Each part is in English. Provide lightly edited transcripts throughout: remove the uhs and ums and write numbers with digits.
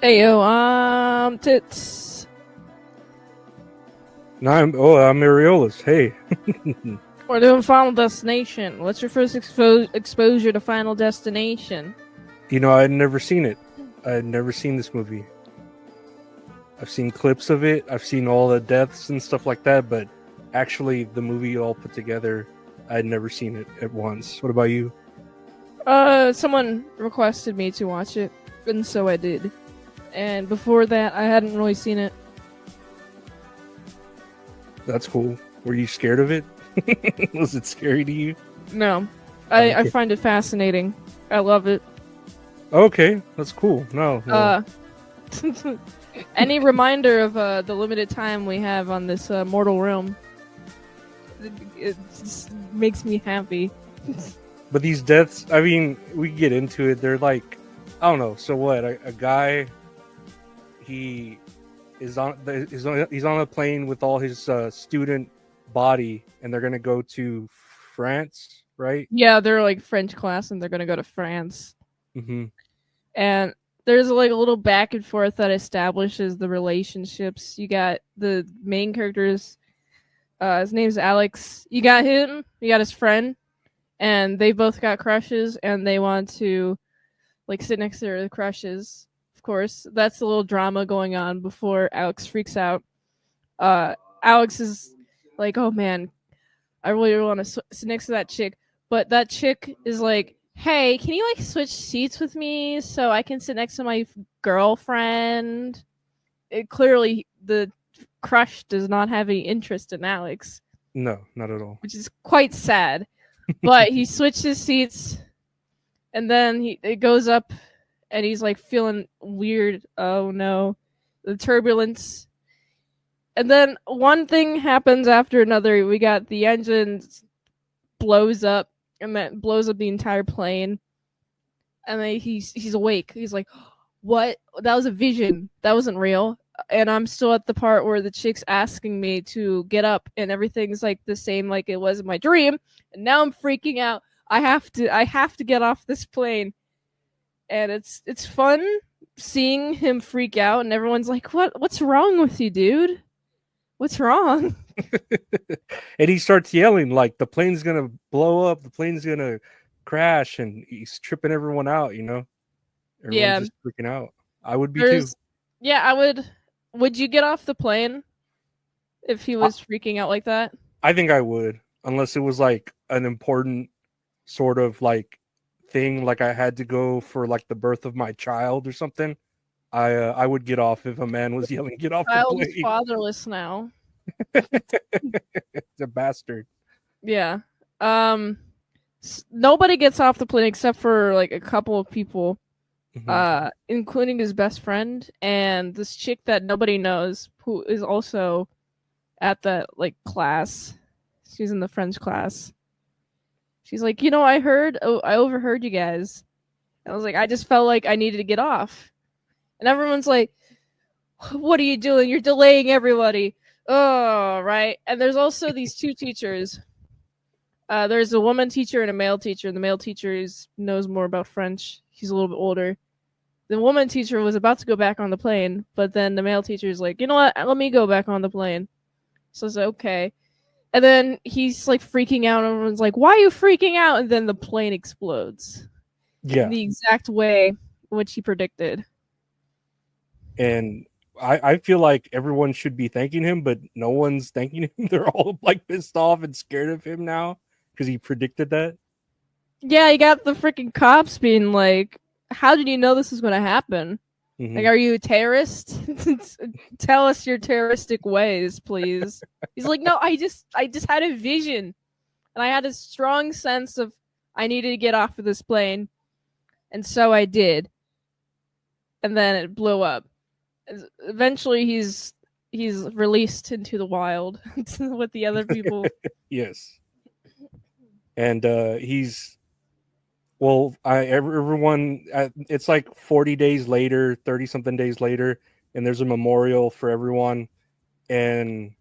Hey yo, tits. No, I'm Areolas. Hey, We're doing Final Destination. What's your first exposure to Final Destination? I had never seen it. I had never seen this movie. I've seen clips of it. I've seen all the deaths and stuff like that, but actually, the movie all put together, I had never seen it at once. What about you? Someone requested me to watch it, and so I did. And before that, I hadn't really seen it. That's cool. Were you scared of it? Was it scary to you? No, I Okay. find it fascinating. I love it. Okay, that's cool. No, well, Uh, any reminder of the limited time we have on this mortal realm, it just makes me happy. but these deaths, I mean, we can get into it. They're like, I don't know. So what? A guy, he he's on a plane with all his student body, and they're gonna go to France, right? Yeah, they're like French class, and they're gonna go to France. Mm-hmm. And there's like a little back and forth that establishes the relationships. You got the main characters. His name's Alex. You got him. You got his friend, and they both got crushes, and they want to like sit next to their crushes. Of course, that's a little drama going on before Alex freaks out. Alex is like, "Oh man, I really want to sit next to that chick," but that chick is like, "Hey, can you like switch seats with me so I can sit next to my girlfriend?" Clearly, the crush does not have any interest in Alex, No, not at all. which is quite sad. But he switches seats, and then it goes up, and he's like feeling weird. Oh no, the turbulence. And then one thing happens after another. We got the engine blows up, and that blows up the entire plane. And then he's awake. He's like, "What? That was a vision. That wasn't real." And I'm still at the part where the chick's asking me to get up, and everything's like the same, like it was in my dream. And now I'm freaking out. I have to get off this plane, and it's fun seeing him freak out, and everyone's like, What's wrong with you, dude? What's wrong?" And he starts yelling like the plane's gonna blow up, the plane's gonna crash, and he's tripping everyone out. Everyone's Yeah, just freaking out. I would be too. there's yeah. I would. Would you get off the plane if he I, was freaking out like that? I think I would, unless it was like an important sort of like thing, like I had to go for like the birth of my child or something. I would get off if a man was yelling, "Get off the Child is plane!" fatherless now. It's a bastard. Yeah. Um. Nobody gets off the plane except for like a couple of people, Hmm. including his best friend and this chick that nobody knows who is also at the like class. She's in the French class. She's like, I overheard you guys. And I was like, I just felt like I needed to get off. And everyone's like, what are you doing? You're delaying everybody. Oh, right. And there's also these two teachers. There's a woman teacher and a male teacher. The male teacher knows more about French. He's a little bit older. The woman teacher was about to go back on the plane, but then the male teacher is like, you know what? Let me go back on the plane. So I was like, okay. And then he's like freaking out. And everyone's like, why are you freaking out? And then the plane explodes in Yeah, the exact way which he predicted. and I feel like everyone should be thanking him, but no one's thanking him. They're all like pissed off and scared of him now because he predicted that. Yeah, you got the freaking cops being like, how did you know this was going to happen? Like, Hmm. are you a terrorist? Tell us your terroristic ways, please. He's like, no, I just had a vision, and I had a strong sense of I needed to get off of this plane, and so I did. And then it blew up. Eventually, he's released into the wild with the other people. Yes, and he's well. Everyone. It's like 40 days later, 30 something days later, and there's a memorial for everyone. And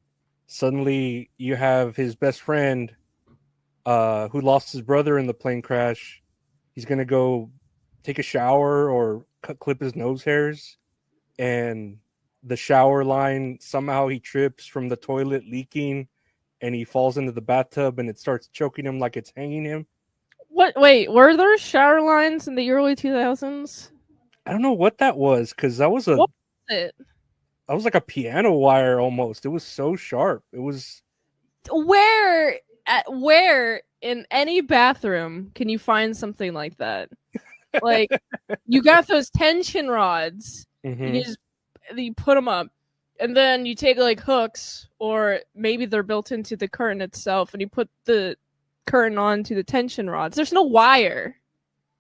suddenly, you have his best friend, who lost his brother in the plane crash. He's gonna go take a shower or clip his nose hairs, and the shower line, somehow he trips from the toilet leaking and he falls into the bathtub and it starts choking him like it's hanging him. What? Wait, were there shower lines in the early 2000s? I don't know what that was, because that was What was it? like a piano wire almost. It was so sharp. It was Where in any bathroom can you find something like that? Like, you got those tension rods. mm-hmm. You put them up, and then you take like hooks, or maybe they're built into the curtain itself, and you put the curtain onto the tension rods. There's no wire.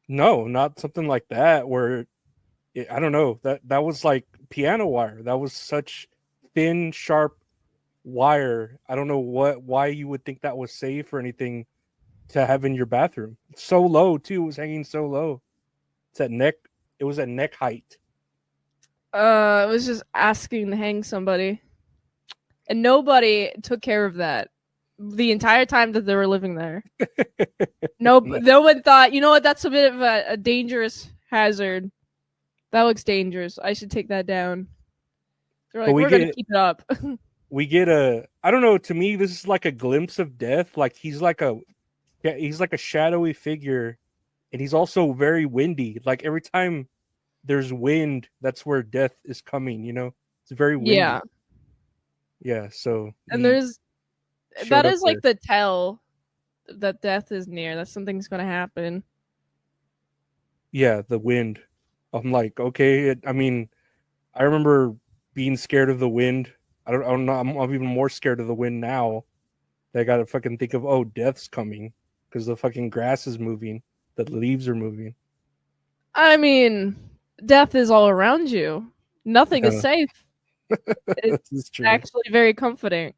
No, not something like that where I don't know. That was like piano wire. That was such thin, sharp wire. I don't know why you would think that was safe or anything to have in your bathroom. It's so low too. It was hanging so low. It's at neck. It was at neck height. It was just asking to hang somebody, and nobody took care of that the entire time that they were living there. No one thought, you know what? That's a bit of a dangerous hazard. That looks dangerous. I should take that down. They're like, we're gonna keep it up. We get I don't know. To me, this is like a glimpse of death. Like he's like a shadowy figure, and he's also very windy. Like every time there's wind, that's where death is coming. You know, it's very windy. Yeah. So and that is like the tell that death is near. That something's gonna happen. Yeah, the wind. I'm like, okay. I mean, I remember being scared of the wind. I don't know. I'm even more scared of the wind now. I got to fucking think of, oh, death's coming because the fucking grass is moving, the leaves are moving. I mean, death is all around you. Nothing is safe. It's actually very comforting.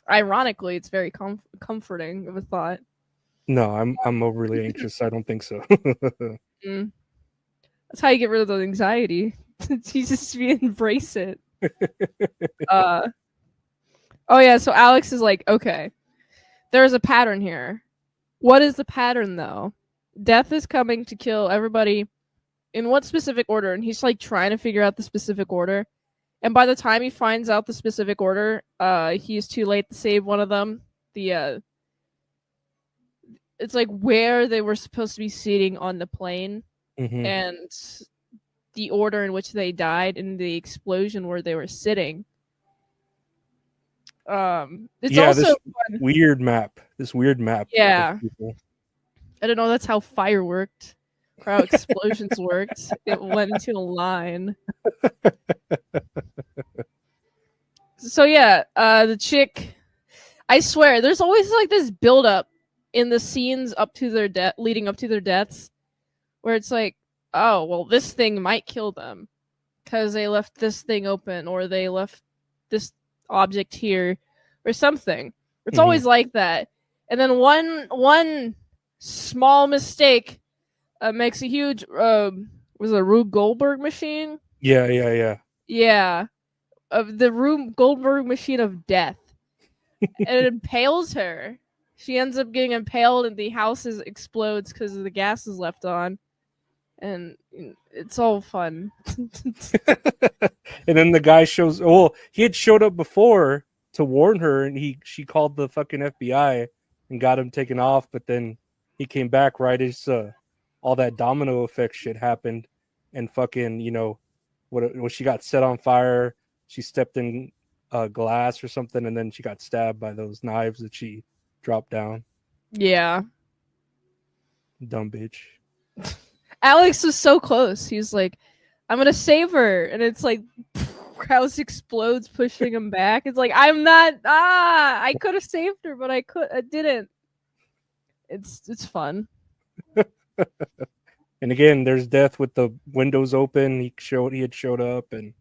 Ironically, it's very comforting of a thought. No, I'm overly anxious. I don't think so. That's how you get rid of the anxiety. You embrace it. Oh yeah, so Alex is like, okay, there's a pattern here. What is the pattern though? Death is coming to kill everybody. In what specific order? And he's like trying to figure out the specific order. And by the time he finds out the specific order, he's too late to save one of them. It's like where they were supposed to be sitting on the plane, and the order in which they died in the explosion where they were sitting. It's also this weird map. Yeah. I don't know. That's how fire worked, or how explosions worked. It went into a line. So yeah, the chick. I swear, there's always like this build-up in the scenes up to their death, leading up to their deaths, where it's like, oh, well, this thing might kill them because they left this thing open, or they left this object here, or something. It's always like that. And then one small mistake makes a huge was it a Rube Goldberg machine? Yeah. Of the Rube Goldberg machine of death. And it impales her. She ends up getting impaled and the house explodes because the gas is left on. And it's all fun. And then the guy shows. Well, he had showed up before to warn her, and she called the fucking FBI and got him taken off. But then he came back right as all that domino effect shit happened, and fucking when she got set on fire, she stepped in glass or something, and then she got stabbed by those knives that she dropped down. Yeah, dumb bitch. Alex was so close. He's like, I'm gonna save her, and it's like house explodes, pushing him back. It's like, I'm not. I could have saved her, but I didn't. It's fun. And again, there's death with the windows open. He had showed up, and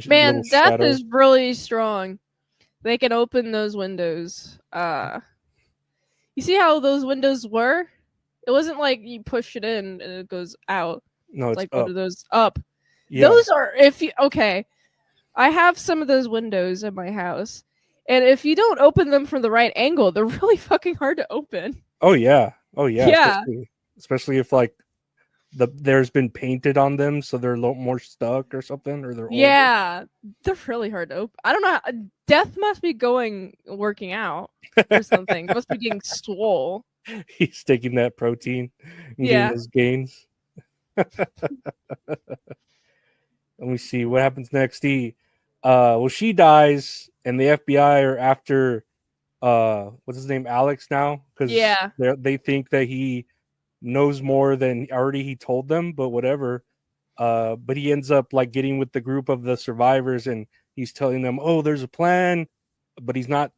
man, death is really strong. They can open those windows. You see how those windows were? It wasn't like you push it in and it goes out. No, it's like up. What are those up? Yeah. Those are okay. I have some of those windows in my house, and if you don't open them from the right angle, they're really fucking hard to open. Oh yeah. Yeah. Especially if like there's been painted on them, so they're a little more stuck or something, or they're older. Yeah, they're really hard to open. I don't know. Death must be working out or something. Must be getting swole. He's taking that protein and getting Yeah. those gains. Let me see what happens next. She dies, and the FBI are after what's his name, Alex now, because Yeah. they think that he knows more than already he told them, but whatever. But he ends up like getting with the group of the survivors, and he's telling them, "Oh, there's a plan," but he's not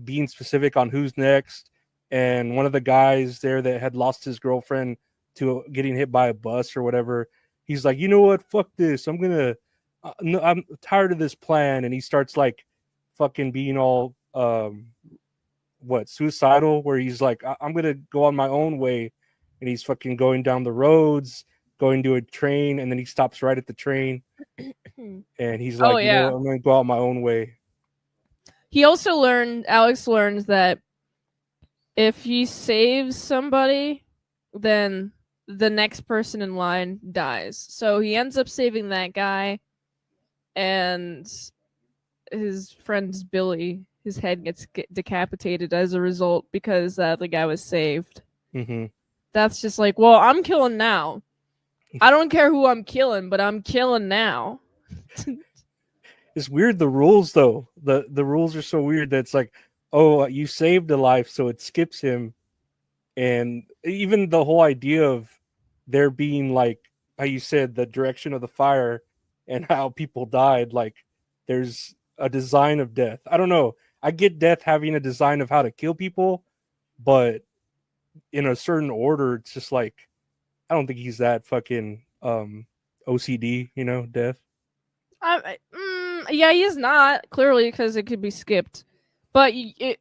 being specific on who's next. And one of the guys there that had lost his girlfriend to getting hit by a bus or whatever, he's like, "You know what? Fuck this. No, I'm tired of this plan." And he starts like fucking being all suicidal, where he's like, I'm gonna go on my own way, and he's fucking going down the roads, going to a train, and then he stops right at the train, and he's Oh like, you know yeah. what, I'm gonna go out my own way. Alex learns that if he saves somebody, then the next person in line dies. So he ends up saving that guy, and his friend's Billy, his head gets decapitated as a result because the guy was saved. Mm-hmm. That's just like, well, I'm killing now. I don't care who I'm killing, but I'm killing now. It's weird, the rules though. The rules are so weird that it's like, oh, you saved a life, so it skips him. And even the whole idea of there being like how you said the direction of the fire and how people died, like there's a design of death. I don't know. I get death having a design of how to kill people, but in a certain order, it's just like I don't think he's that fucking OCD, death. Yeah, he's not clearly because it could be skipped, but it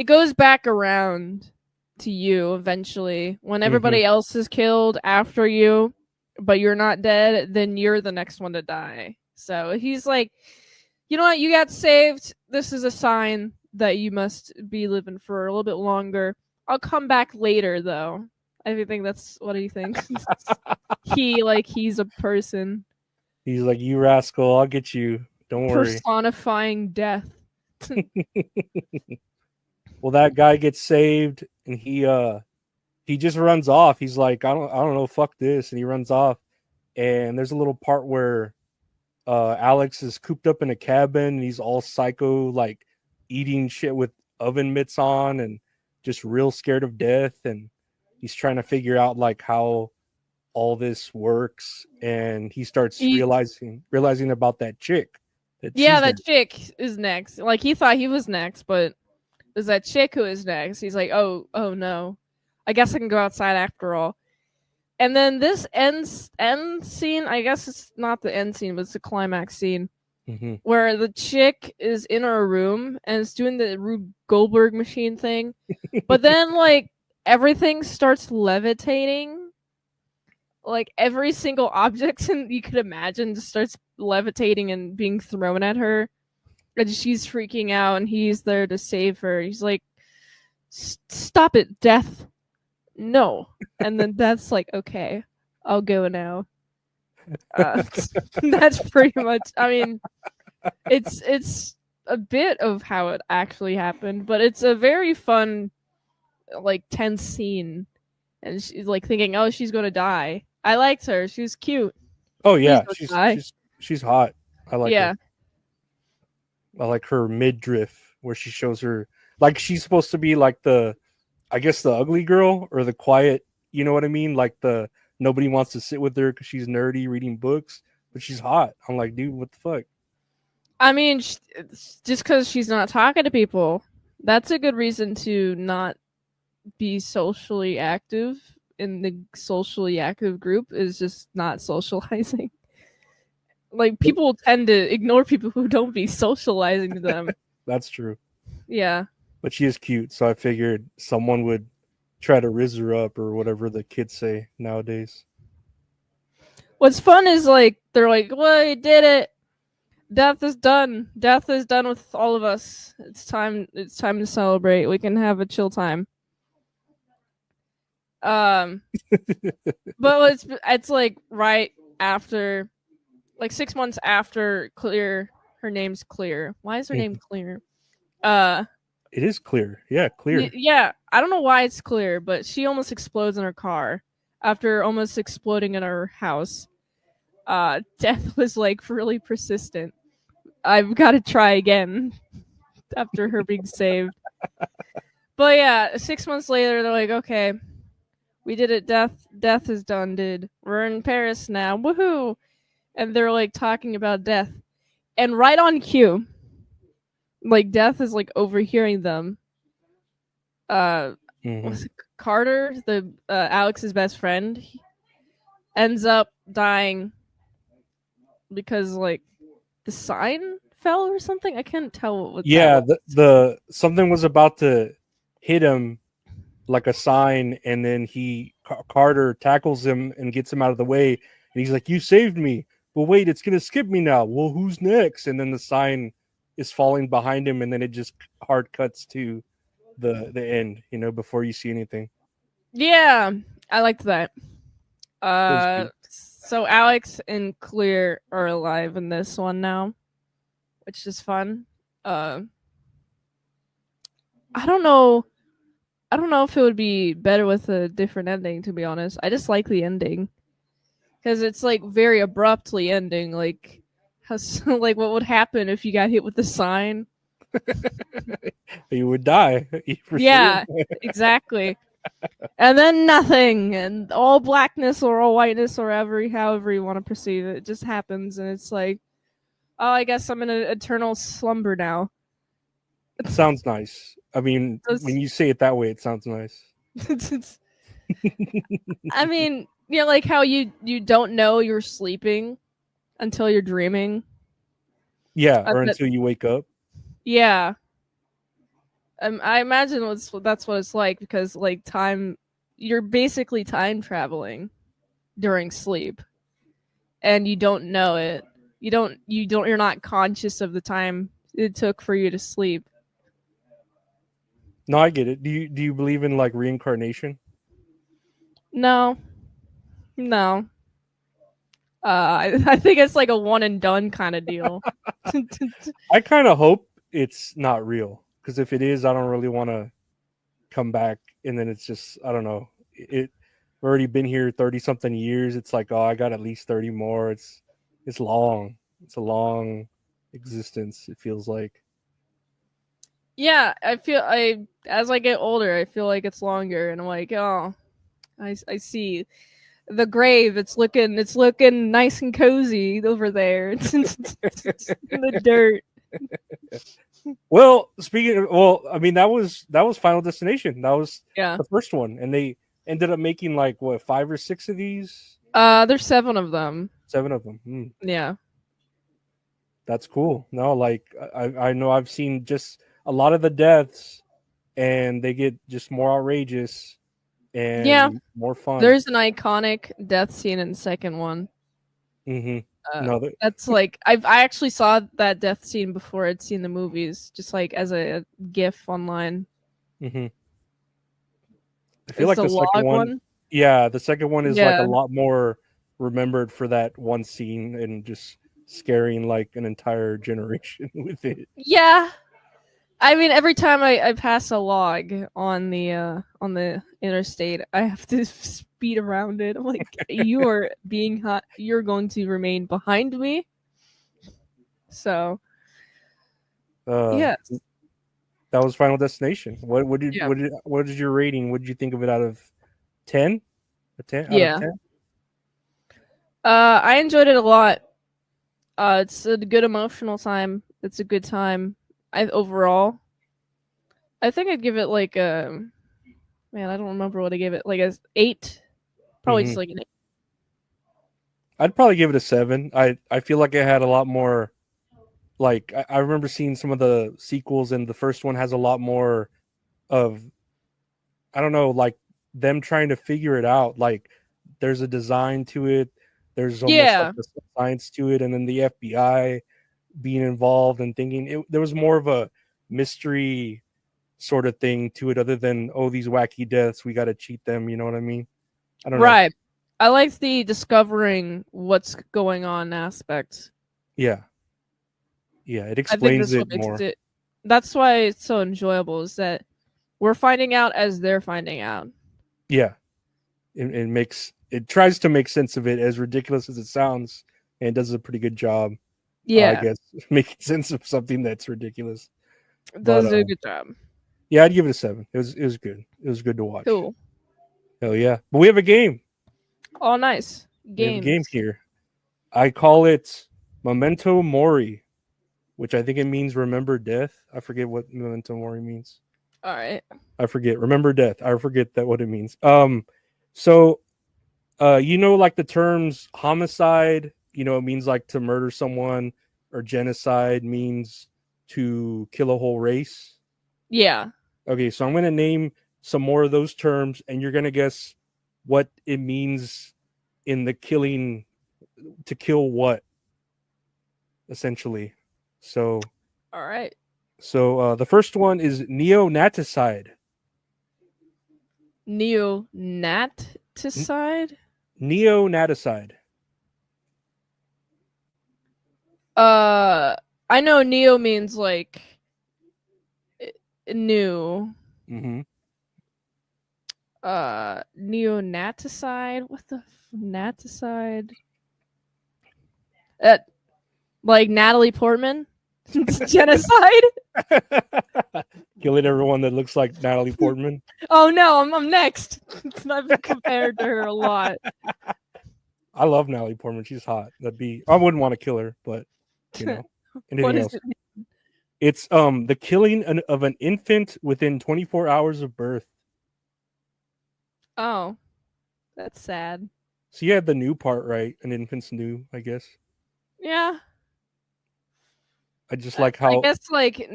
goes back around to you eventually when everybody else is killed after you, but you're not dead. Then you're the next one to die. So he's like, you know what? You got saved. This is a sign that you must be living for a little bit longer. I'll come back later, though. I think that's what he thinks. He's a person. He's like, you rascal, I'll get you. Don't worry. Personifying death. Well, that guy gets saved, and he just runs off. He's like, I don't know, fuck this, and he runs off. And there's a little part where Alex is cooped up in a cabin, and he's all psycho, like eating shit with oven mitts on, and just real scared of death. And he's trying to figure out like how all this works, and he starts realizing about that chick. That chick is next. Like he thought he was next, but there's that chick who is next. He's like, oh no, I guess I can go outside after all. And then this end scene, I guess it's not the end scene, but it's the climax scene, where the chick is in her room and is doing the Rube Goldberg machine thing, but then like everything starts levitating. Like every single object you could imagine just starts levitating and being thrown at her, and she's freaking out, and he's there to save her. He's like, "Stop it, Death! No!" And then Death's like, "Okay, I'll go now." That's pretty much. I mean, it's a bit of how it actually happened, but it's a very fun, like tense scene, and she's like thinking, "Oh, she's gonna die." I liked her. She was cute. Oh yeah, she's hot. I like her. I like her midriff where she shows her like she's supposed to be like the ugly girl or the quiet. You know what I mean? Like the nobody wants to sit with her because she's nerdy reading books, but she's hot. I'm like, dude, what the fuck? I mean, just because she's not talking to people, that's a good reason to not be socially active. In the socially active group is just not socializing. Like people tend to ignore people who don't be socializing to them. That's true. Yeah. But she is cute, so I figured someone would try to rizz her up or whatever the kids say nowadays. What's fun is like they're like, well, you did it. Death is done. Death is done with all of us. It's time to celebrate. We can have a chill time. Um, but it's like right after, like 6 months after Clear. Her name's Clear. Why is her name Clear? Uh, It is clear. Yeah, clear. yeah, I don't know why it's Clear, but she almost explodes in her car after almost exploding in her house. Death was like really persistent. I've got to try again after her being saved. But yeah, 6 months later, they're like, okay, we did it. Death is done, dude. We're in Paris now. Woohoo! And they're like talking about Death. And right on cue, like Death is like overhearing them. Was it Carter, the Alex's best friend, he ends up dying because like the sign fell or something. I can't tell what that Yeah, was. the something was about to hit him like a sign, and then Carter tackles him and gets him out of the way, and he's like, "You saved me." Well, wait, it's gonna skip me now. Well, who's next? And then the sign is falling behind him, and then it just hard cuts to the end. Before you see anything. Yeah, I liked that. It was good. So Alex and Clear are alive in this one now, which is fun. Uh, I don't know. I don't know if it would be better with a different ending. To be honest, I just like the ending because it's like very abruptly ending. Like, like what would happen if you got hit with the sign? You would die for Yeah, sure. exactly. And then nothing, and all blackness or all whiteness or however you want to perceive it, just happens, and it's like, oh, I guess I'm in an eternal slumber now. Sounds nice. I mean, when you say it that way, it sounds nice. I mean, like how you don't know you're sleeping until you're dreaming. Yeah, or until you wake up. Yeah. I imagine that's what it's like because like you're basically time traveling during sleep, and you don't know it. You're not conscious of the time it took for you to sleep. No, I get it. Do you believe in like reincarnation? No, no. I think it's like a one and done kind of deal. I kind of hope it's not real, because if it is, I don't really want to come back, and then it's just, I don't know. I've already been here 30 something years. It's like, oh, I got at least 30 more. It's long. It's a long existence, it feels like. Yeah, as I get older, I feel like it's longer, and I'm like, oh, I see the grave. It's looking nice and cozy over there. It's in the dirt. Well, I mean, that was Final Destination. That was Yeah. the first one, and they ended up making like what, 5 or 6 of these. There's 7 of them. 7 of them. Yeah. That's cool. No, like I know I've seen just a lot of the deaths, and they get just more outrageous and more fun. There's an iconic death scene in the second one. No, that's like I actually saw that death scene before I'd seen the movies, just like as a GIF online. I feel like the second one. Yeah, the second one is like a lot more remembered for that one scene and just scaring like an entire generation with it. Yeah. I mean, every time I pass a log on the interstate, I have to speed around it. I'm like, you are being hot. You're going to remain behind me. So, yeah, that was Final Destination. What is your rating? What did you think of it out of 10? A 10 out of 10? I enjoyed it a lot. It's a good emotional time. It's a good time. Overall, I think I'd give it like a, man, I don't remember what I gave it. Like a 8. Probably just like an 8. I'd probably give it a 7. I feel like it had a lot more. Like I remember seeing some of the sequels, and the first one has a lot more of, I don't know, like them trying to figure it out. Like there's a design to it. There's almost like a science to it, and then the FBI being involved and thinking there was more of a mystery sort of thing to it other than, oh, these wacky deaths, we got to cheat them. You know what I mean? I don't know. Right. I like the discovering what's going on aspect. Yeah. Yeah. It I think explains that's it what makes more. it. That's why it's so enjoyable. Is that we're finding out as they're finding out. Yeah. It tries to make sense of it, as ridiculous as it sounds, and it does a pretty good job, I Yeah, guess, making sense of something that's ridiculous. it But does do a good job. yeah, I'd give it a 7. It was good. It was good to watch. Cool. Hell yeah. But we have a game. Oh, nice We have a games. game here. I call it Memento Mori, which I think it means remember death. I forget what Memento Mori means. All right. I forget. Remember death. I forget that what it means. So you know, like the terms homicide, you know, it means like to murder someone, or genocide means to kill a whole race. Yeah. Okay, so I'm gonna name some more of those terms, and you're gonna guess what it means in the killing, to kill what, essentially. So All right. the first one is neonaticide. Neonaticide. Neonaticide. I know neo means like new. Mm-hmm. Neonaticide. What the naticide? Like Natalie Portman. Genocide. Killing everyone that looks like Natalie Portman. Oh no, I'm next. I've been compared to her a lot. I love Natalie Portman. She's hot. I wouldn't want to kill her, but you know, anything else. It's the killing of an infant within 24 hours of birth. Oh, that's sad. So you had the new part right. An infant's new, I guess. Yeah. I just like how I guess like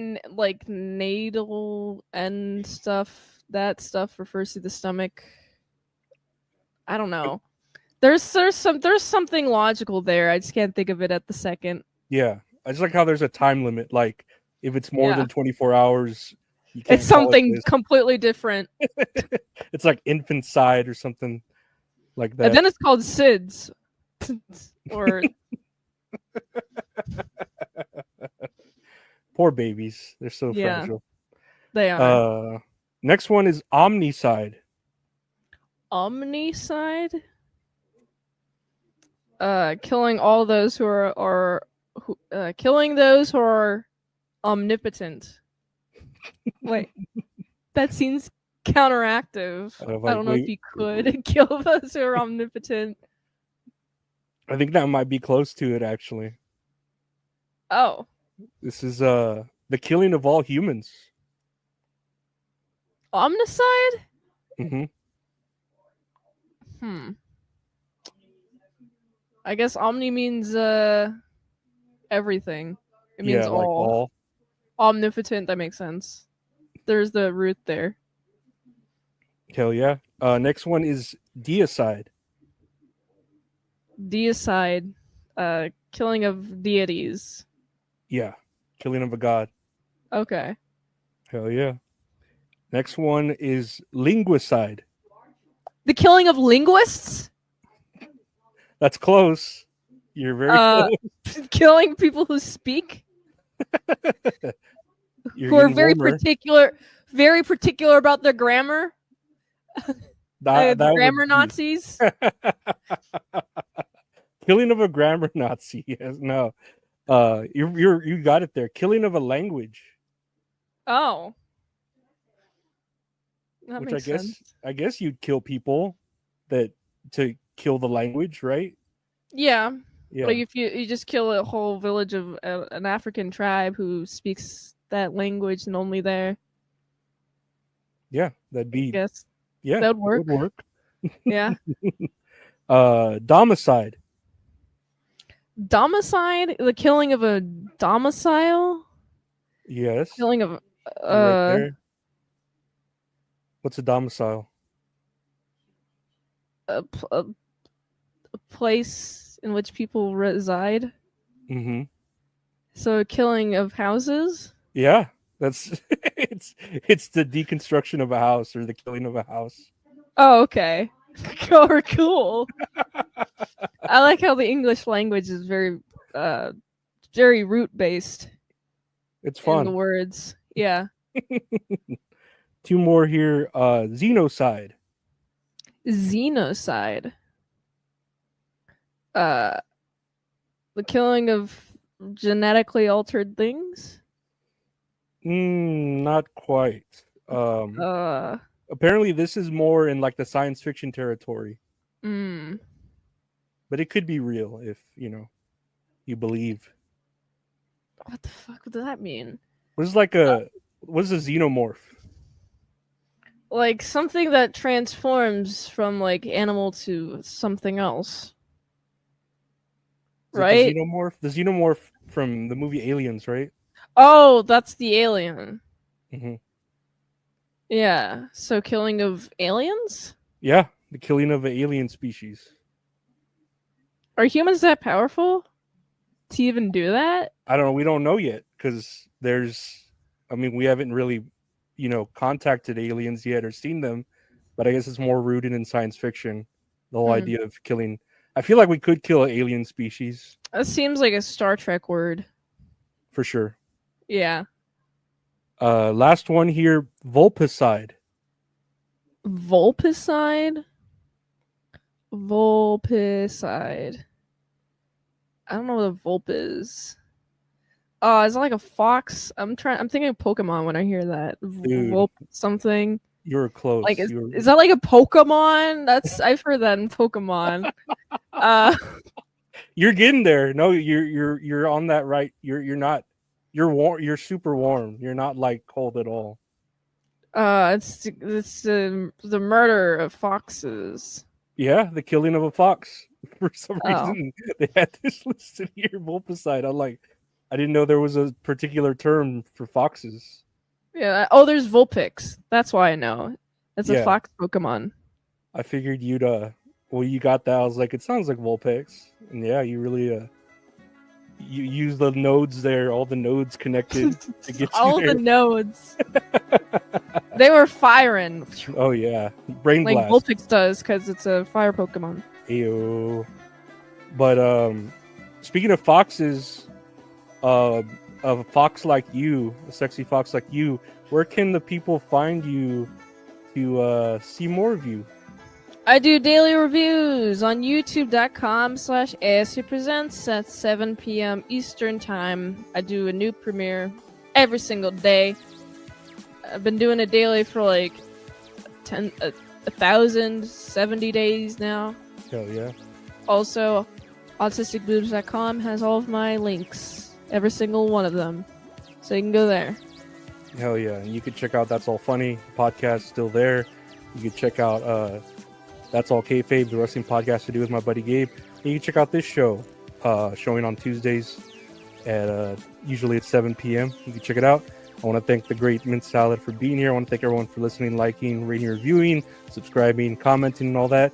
natal and stuff. That stuff refers to the stomach. I don't know. There's something logical there. I just can't think of it at the second. Yeah, I just like how there's a time limit. Like if it's more than 24 hours, you can't. It's something completely different. It's like infanticide or something like that. And then it's called SIDS. Or poor babies. They're so fragile. They are. Next one is omnicide. Omnicide? Killing all those who are killing those who are omnipotent. Wait, that seems counteractive. I don't know if you could kill those who are omnipotent. I think that might be close to it, actually. Oh. This is the killing of all humans. Omnicide? Mm-hmm. I guess omni means everything. It means all. Like all. Omnipotent, that makes sense. There's the root there. Hell yeah. Next one is deicide. Deicide. Killing of deities. Yeah. Killing of a god. Okay. Hell yeah. Next one is linguicide. The killing of linguists? That's close. You're very close. Killing people who speak? Who are very particular about their grammar? Grammar Nazis? Killing of a grammar Nazi. Yes, no. You got it there. Killing of a language. Oh. That makes sense. I guess you'd kill people to kill the language, right? Yeah. Like if you just kill a whole village of an African tribe who speaks that language and only there. Yeah, that'd be. Yes. Yeah, that would work. Yeah. Domicide. Domicide? The killing of a domicile? Yes. Killing of right there. What's a domicile? A place in which people reside. Mm-hmm. So killing of houses? Yeah. That's it's the deconstruction of a house or the killing of a house. Oh, okay. Cool. I like how the English language is very root based It's in the fun. words. Yeah. Two more here. Xenocide. Xenocide. Uh, the killing of genetically altered things. Not quite. Uh, Apparently this is more in like the science fiction territory, mm, but it could be real if you believe. what the fuck does that mean? What is a xenomorph? Like something that transforms from like animal to something else, Is it the right? xenomorph? The xenomorph from the movie Aliens, right? Oh, that's the alien. Hmm. Yeah. So killing of aliens? Yeah, the killing of an alien species. Are humans that powerful to even do that? I don't know. We don't know yet because we haven't really, contacted aliens yet or seen them, but I guess it's more rooted in science fiction. The whole idea of killing. I feel like we could kill an alien species That seems like a Star Trek word. for sure. Yeah. Last one here, vulpicide. Vulpicide? Vulpicide. I don't know what a vulp is. Oh, is it like a fox? I'm thinking of Pokemon when I hear that. Dude, Vulp something. you were close. Like is that like a Pokemon? I've heard that in Pokemon. You're getting there. No, you're on that right. You're not. You're warm. You're super warm. You're not like cold at all. It's the murder of foxes. Yeah, the killing of a fox. For some Oh. reason, they had this listed here, vulpicide. I'm like, I didn't know there was a particular term for foxes. Yeah. Oh, there's Vulpix. That's why I know. It's a fox Pokemon. I figured you'd you got that. I was like, it sounds like Vulpix. And yeah, you really you use the nodes there, all the nodes connected to get all you there. the nodes. They were firing. Oh yeah, brain like blast. Vulpix does because it's a fire Pokemon. Ew. But speaking of foxes, a fox like you, a sexy fox like you, where can the people find you to see more of you? I do daily reviews on youtube.com/ASUpresents at 7 p.m. Eastern Time. I do a new premiere every single day. I've been doing it daily for like 1,070 days now. Hell yeah. Also, autisticboobs.com has all of my links, every single one of them. So you can go there. Hell yeah. And you can check out That's All Funny, the podcast still there. You can check out That's All Kayfabe, the wrestling podcast I do with my buddy Gabe. And you can check out this show, showing on Tuesdays at usually at 7 p.m. You can check it out. I want to thank the great Mint Salad for being here. I want to thank everyone for listening, liking, rating, reviewing, subscribing, commenting, and all that.